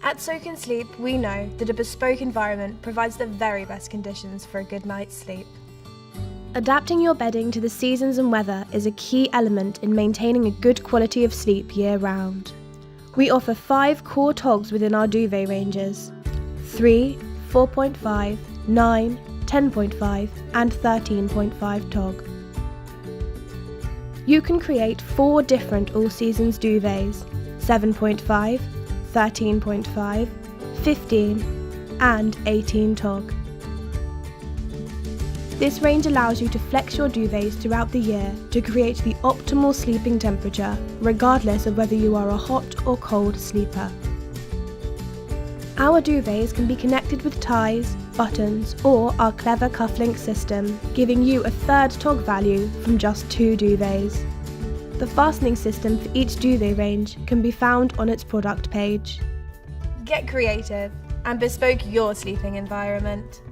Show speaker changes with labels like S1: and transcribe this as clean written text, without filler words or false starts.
S1: At Soak&Sleep, we know that a bespoke environment provides the very best conditions for a good night's sleep. Adapting your bedding to the seasons and weather is a key element in maintaining a good quality of sleep year-round. We offer 5 core togs within our duvet ranges: 3, 4.5, 9, 10.5 and 13.5 tog. You can create 4 different all-seasons duvets: 7.5, 13.5, 15 and 18 tog. This range allows you to flex your duvets throughout the year to create the optimal sleeping temperature, regardless of whether you are a hot or cold sleeper. Our duvets can be connected with ties, buttons or our clever cufflink system, giving you a third tog value from just 2 duvets. The fastening system for each duvet range can be found on its product page. Get creative and bespoke your sleeping environment.